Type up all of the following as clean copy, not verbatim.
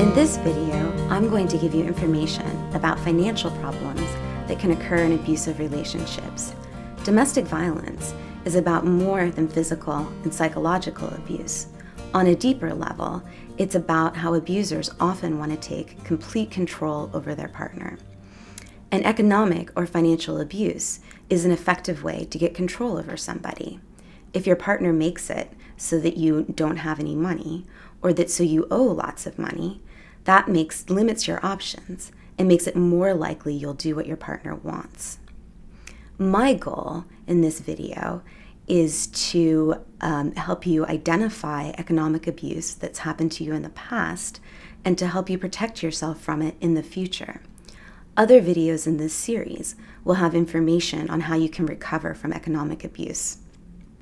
In this video, I'm going to give you information about financial problems that can occur in abusive relationships. Domestic violence is about more than physical and psychological abuse. On a deeper level, it's about how abusers often want to take complete control over their partner. And economic or financial abuse is an effective way to get control over somebody. If your partner makes it so that you don't have any money, or that so you owe lots of money, that limits your options and makes it more likely you'll do what your partner wants. My goal in this video is to help you identify economic abuse that's happened to you in the past and to help you protect yourself from it in the future. Other videos in this series will have information on how you can recover from economic abuse.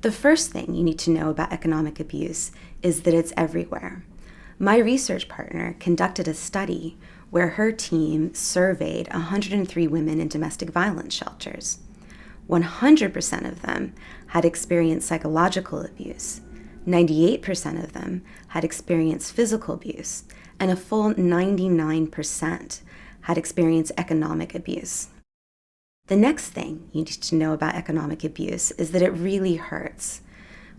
The first thing you need to know about economic abuse is that it's everywhere. My research partner conducted a study where her team surveyed 103 women in domestic violence shelters. 100% of them had experienced psychological abuse, 98% of them had experienced physical abuse, and a full 99% had experienced economic abuse. The next thing you need to know about economic abuse is that it really hurts.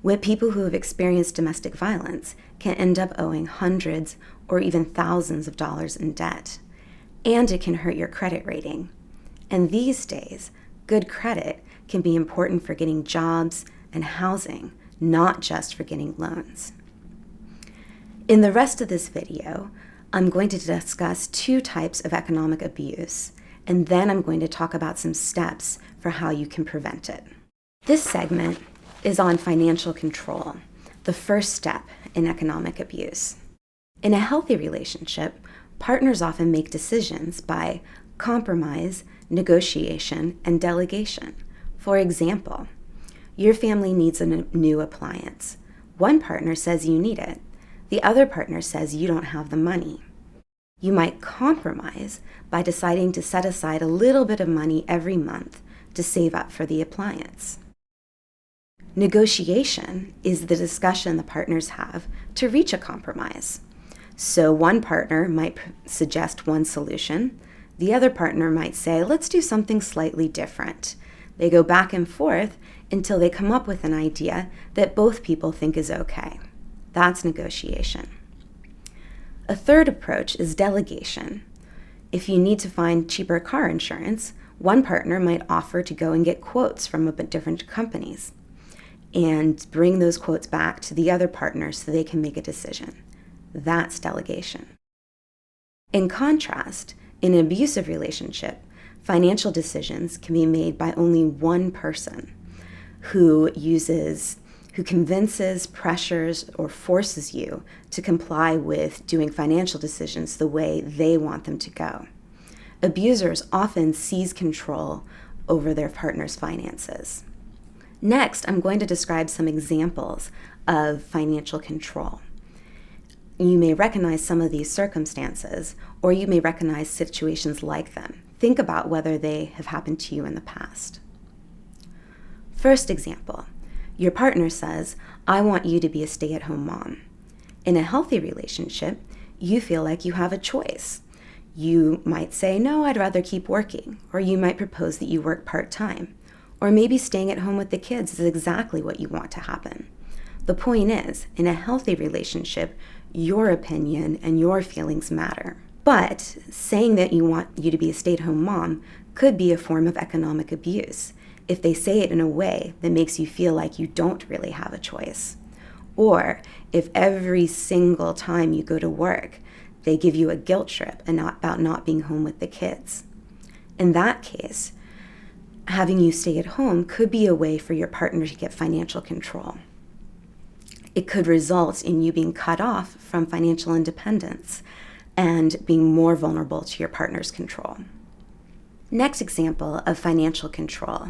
When people who have experienced domestic violence can end up owing hundreds or even thousands of dollars in debt. And it can hurt your credit rating. And these days, good credit can be important for getting jobs and housing, not just for getting loans. In the rest of this video, I'm going to discuss two types of economic abuse, and then I'm going to talk about some steps for how you can prevent it. This segment is on financial control, the first step in economic abuse. In a healthy relationship, partners often make decisions by compromise, negotiation, and delegation. For example, your family needs a new appliance. One partner says you need it. The other partner says you don't have the money. You might compromise by deciding to set aside a little bit of money every month to save up for the appliance. Negotiation is the discussion the partners have to reach a compromise. So one partner might suggest one solution. The other partner might say, let's do something slightly different. They go back and forth until they come up with an idea that both people think is okay. That's negotiation. A third approach is delegation. If you need to find cheaper car insurance, one partner might offer to go and get quotes from different companies and bring those quotes back to the other partner so they can make a decision. That's delegation. In contrast, in an abusive relationship, financial decisions can be made by only one person who convinces, pressures, or forces you to comply with doing financial decisions the way they want them to go. Abusers often seize control over their partner's finances. Next, I'm going to describe some examples of financial control. You may recognize some of these circumstances, or you may recognize situations like them. Think about whether they have happened to you in the past. First example. Your partner says, I want you to be a stay-at-home mom. In a healthy relationship, you feel like you have a choice. You might say, no, I'd rather keep working. Or you might propose that you work part-time. Or maybe staying at home with the kids is exactly what you want to happen. The point is, in a healthy relationship, your opinion and your feelings matter. But saying that you want you to be a stay-at-home mom could be a form of economic abuse if they say it in a way that makes you feel like you don't really have a choice. Or if every single time you go to work, they give you a guilt trip about not being home with the kids. In that case, having you stay at home could be a way for your partner to get financial control. It could result in you being cut off from financial independence and being more vulnerable to your partner's control. Next example of financial control.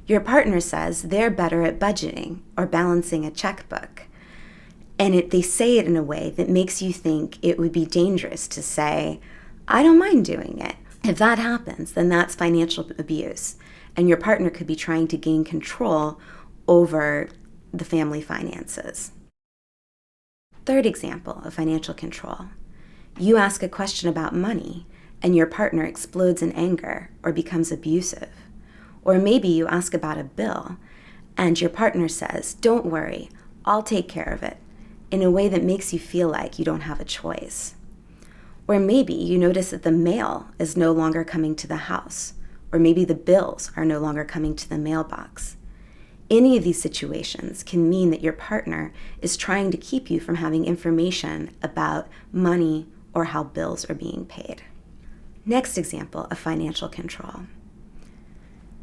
Your partner says they're better at budgeting or balancing a checkbook. And they say it in a way that makes you think it would be dangerous to say, I don't mind doing it. If that happens, then that's financial abuse. And your partner could be trying to gain control over the family finances. Third example of financial control. You ask a question about money, and your partner explodes in anger or becomes abusive. Or maybe you ask about a bill, and your partner says, "Don't worry, I'll take care of it," in a way that makes you feel like you don't have a choice. Or maybe you notice that the mail is no longer coming to the house, or maybe the bills are no longer coming to the mailbox. Any of these situations can mean that your partner is trying to keep you from having information about money or how bills are being paid. Next example of financial control.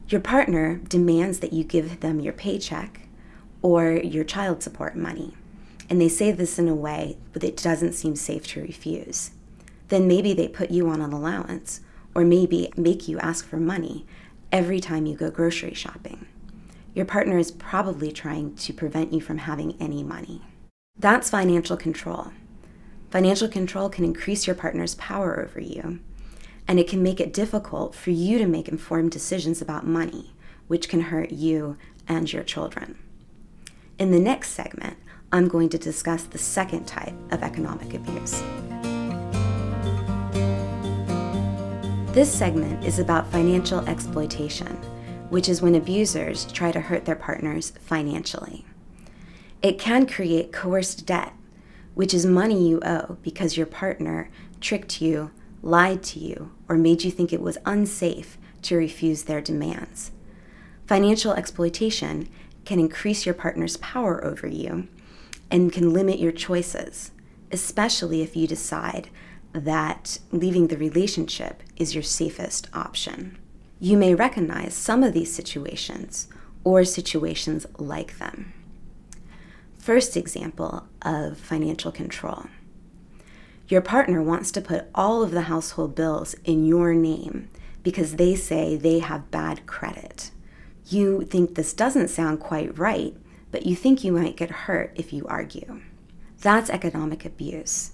Your partner demands that you give them your paycheck or your child support money, and they say this in a way that it doesn't seem safe to refuse. Then maybe they put you on an allowance, or maybe make you ask for money every time you go grocery shopping. Your partner is probably trying to prevent you from having any money. That's financial control. Financial control can increase your partner's power over you, and it can make it difficult for you to make informed decisions about money, which can hurt you and your children. In the next segment, I'm going to discuss the second type of economic abuse. This segment is about financial exploitation, which is when abusers try to hurt their partners financially. It can create coerced debt, which is money you owe because your partner tricked you, lied to you, or made you think it was unsafe to refuse their demands. Financial exploitation can increase your partner's power over you and can limit your choices, especially if you decide that leaving the relationship is your safest option. You may recognize some of these situations or situations like them. First example of financial control. Your partner wants to put all of the household bills in your name because they say they have bad credit. You think this doesn't sound quite right, but you think you might get hurt if you argue. That's economic abuse.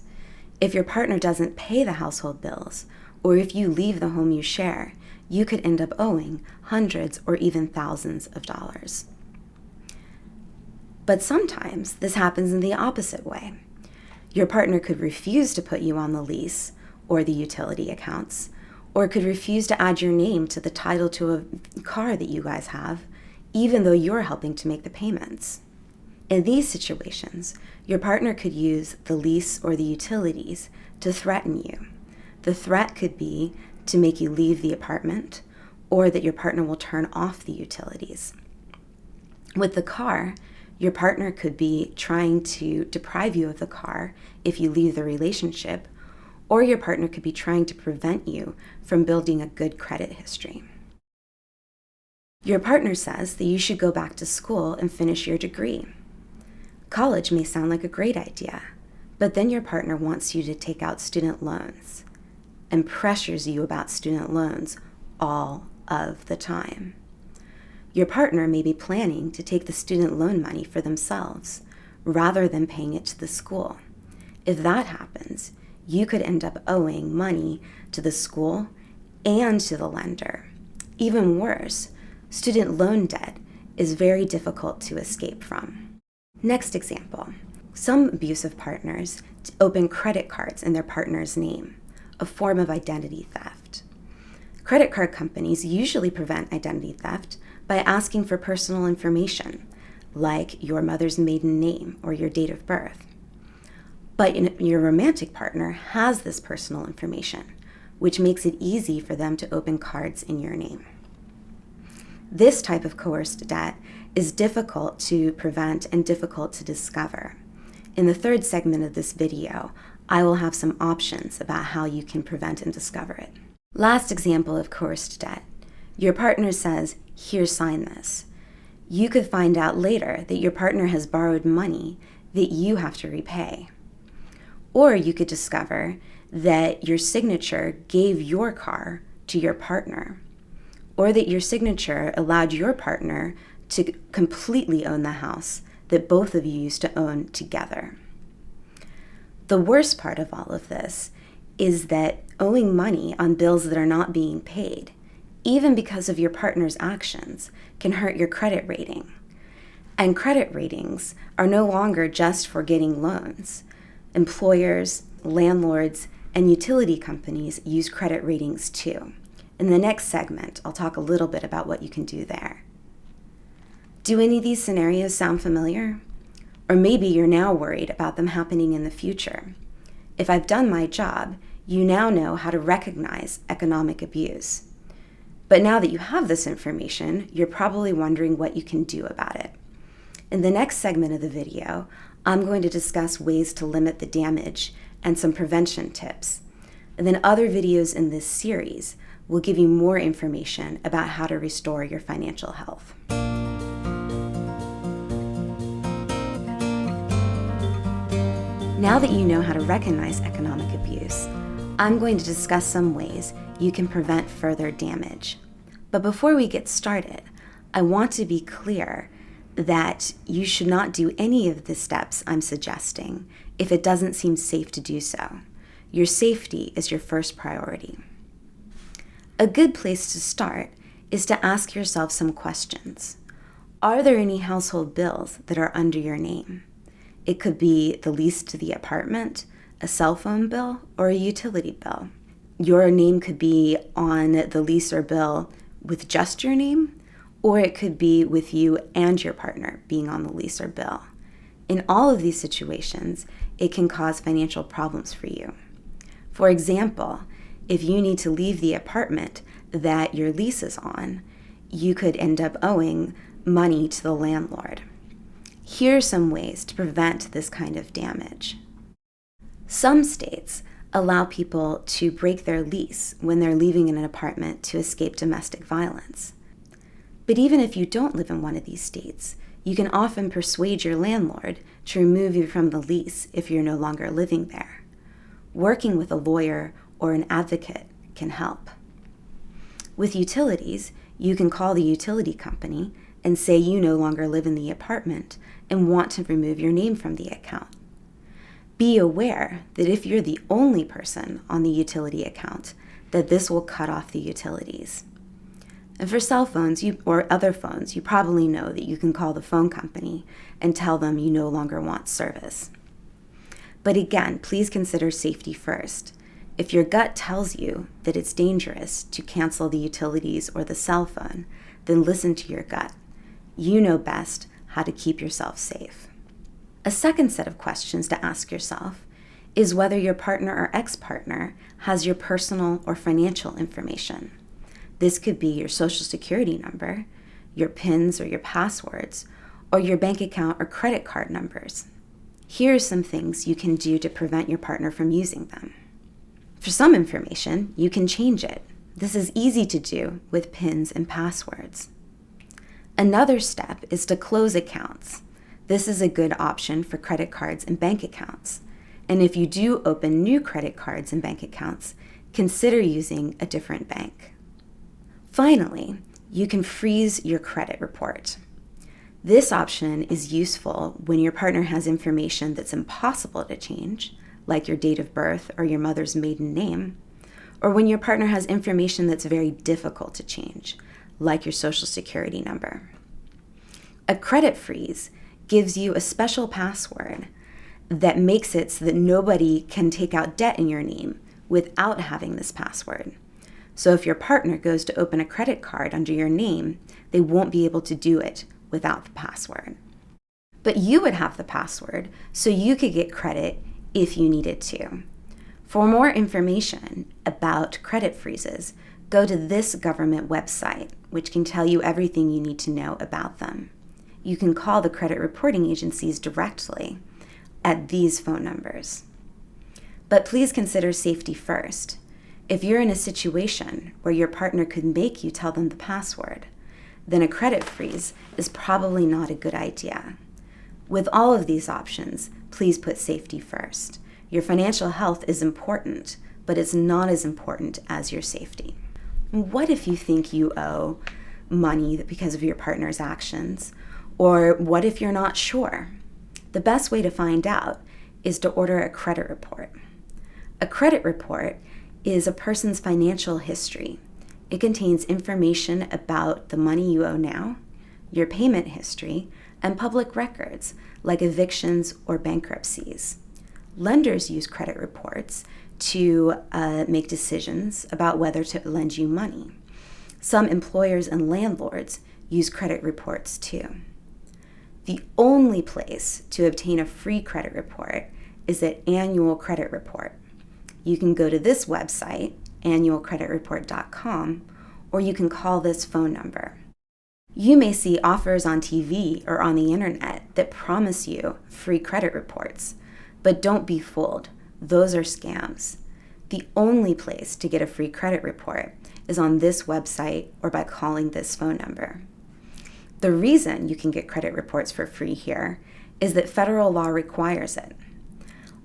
If your partner doesn't pay the household bills, or if you leave the home you share, you could end up owing hundreds or even thousands of dollars. But sometimes this happens in the opposite way. Your partner could refuse to put you on the lease or the utility accounts, or could refuse to add your name to the title to a car that you guys have, even though you're helping to make the payments. In these situations, your partner could use the lease or the utilities to threaten you. The threat could be to make you leave the apartment, or that your partner will turn off the utilities. With the car, your partner could be trying to deprive you of the car if you leave the relationship, or your partner could be trying to prevent you from building a good credit history. Your partner says that you should go back to school and finish your degree. College may sound like a great idea, but then your partner wants you to take out student loans and pressures you about student loans all of the time. Your partner may be planning to take the student loan money for themselves rather than paying it to the school. If that happens, you could end up owing money to the school and to the lender. Even worse, student loan debt is very difficult to escape from. Next example. Some abusive partners open credit cards in their partner's name, a form of identity theft. Credit card companies usually prevent identity theft by asking for personal information, like your mother's maiden name or your date of birth. But your romantic partner has this personal information, which makes it easy for them to open cards in your name. This type of coerced debt is difficult to prevent and difficult to discover. In the third segment of this video, I will have some options about how you can prevent and discover it. Last example of coerced debt. Your partner says, "Here, sign this." You could find out later that your partner has borrowed money that you have to repay. Or you could discover that your signature gave your car to your partner, or that your signature allowed your partner to completely own the house that both of you used to own together. The worst part of all of this is that owing money on bills that are not being paid, even because of your partner's actions, can hurt your credit rating. And credit ratings are no longer just for getting loans. Employers, landlords, And utility companies use credit ratings too. In the next segment, I'll talk a little bit about what you can do there. Do any of these scenarios sound familiar? Or maybe you're now worried about them happening in the future. If I've done my job, you now know how to recognize economic abuse. But now that you have this information, you're probably wondering what you can do about it. In the next segment of the video, I'm going to discuss ways to limit the damage and some prevention tips. And then other videos in this series will give you more information about how to restore your financial health. Now that you know how to recognize economic abuse, I'm going to discuss some ways you can prevent further damage. But before we get started, I want to be clear that you should not do any of the steps I'm suggesting if it doesn't seem safe to do so. Your safety is your first priority. A good place to start is to ask yourself some questions. Are there any household bills that are under your name? It could be the lease to the apartment, a cell phone bill, or a utility bill. Your name could be on the lease or bill with just your name, or it could be with you and your partner being on the lease or bill. In all of these situations, it can cause financial problems for you. For example, if you need to leave the apartment that your lease is on, you could end up owing money to the landlord. Here are some ways to prevent this kind of damage. Some states allow people to break their lease when they're leaving in an apartment to escape domestic violence. But even if you don't live in one of these states, you can often persuade your landlord to remove you from the lease if you're no longer living there. Working with a lawyer or an advocate can help. With utilities, you can call the utility company and say you no longer live in the apartment and want to remove your name from the account. Be aware that if you're the only person on the utility account, that this will cut off the utilities. And for cell phones or other phones, you probably know that you can call the phone company and tell them you no longer want service. But again, please consider safety first. If your gut tells you that it's dangerous to cancel the utilities or the cell phone, then listen to your gut. You know best how to keep yourself safe. A second set of questions to ask yourself is whether your partner or ex-partner has your personal or financial information. This could be your social security number, your PINs or your passwords, or your bank account or credit card numbers. Here are some things you can do to prevent your partner from using them. For some information, you can change it. This is easy to do with PINs and passwords. Another step is to close accounts. This is a good option for credit cards and bank accounts. And if you do open new credit cards and bank accounts, consider using a different bank. Finally, you can freeze your credit report. This option is useful when your partner has information that's impossible to change, like your date of birth or your mother's maiden name, or when your partner has information that's very difficult to change, like your social security number. A credit freeze gives you a special password that makes it so that nobody can take out debt in your name without having this password. So if your partner goes to open a credit card under your name, they won't be able to do it without the password. But you would have the password, so you could get credit if you needed to. For more information about credit freezes, go to this government website, which can tell you everything you need to know about them. You can call the credit reporting agencies directly at these phone numbers. But please consider safety first. If you're in a situation where your partner could make you tell them the password, then a credit freeze is probably not a good idea. With all of these options, please put safety first. Your financial health is important, but it's not as important as your safety. What if you think you owe money because of your partner's actions? Or what if you're not sure? The best way to find out is to order a credit report. A credit report is a person's financial history. It contains information about the money you owe now, your payment history, and public records like evictions or bankruptcies. Lenders use credit reports to make decisions about whether to lend you money. Some employers and landlords use credit reports too. The only place to obtain a free credit report is the annual credit report. You can go to this website, annualcreditreport.com, or you can call this phone number. You may see offers on TV or on the internet that promise you free credit reports, but don't be fooled. Those are scams. The only place to get a free credit report is on this website or by calling this phone number. The reason you can get credit reports for free here is that federal law requires it.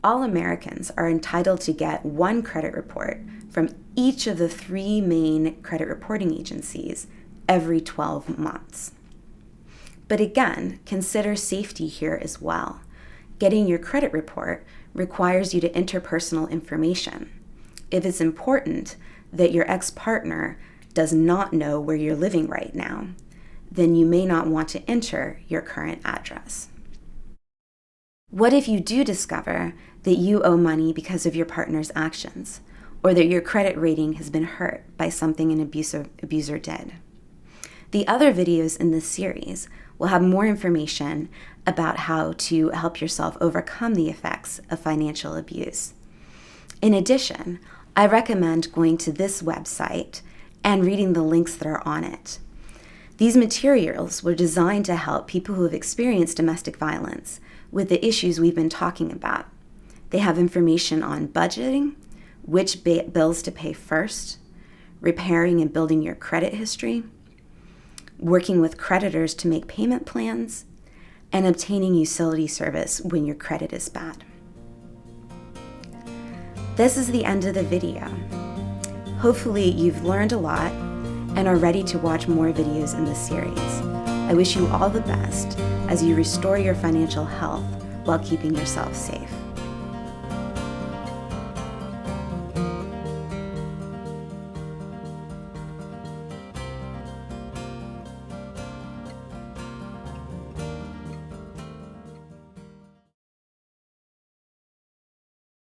All Americans are entitled to get one credit report from each of the 3 main credit reporting agencies every 12 months. But again, consider safety here as well. Getting your credit report requires you to enter personal information. If it's important that your ex-partner does not know where you're living right now, then you may not want to enter your current address. What if you do discover that you owe money because of your partner's actions, or that your credit rating has been hurt by something an abuser did? The other videos in this series will have more information about how to help yourself overcome the effects of financial abuse. In addition, I recommend going to this website and reading the links that are on it. These materials were designed to help people who have experienced domestic violence with the issues we've been talking about. They have information on budgeting, which bills to pay first, repairing and building your credit history, working with creditors to make payment plans, and obtaining utility service when your credit is bad. This is the end of the video. Hopefully you've learned a lot and are ready to watch more videos in this series. I wish you all the best as you restore your financial health while keeping yourself safe.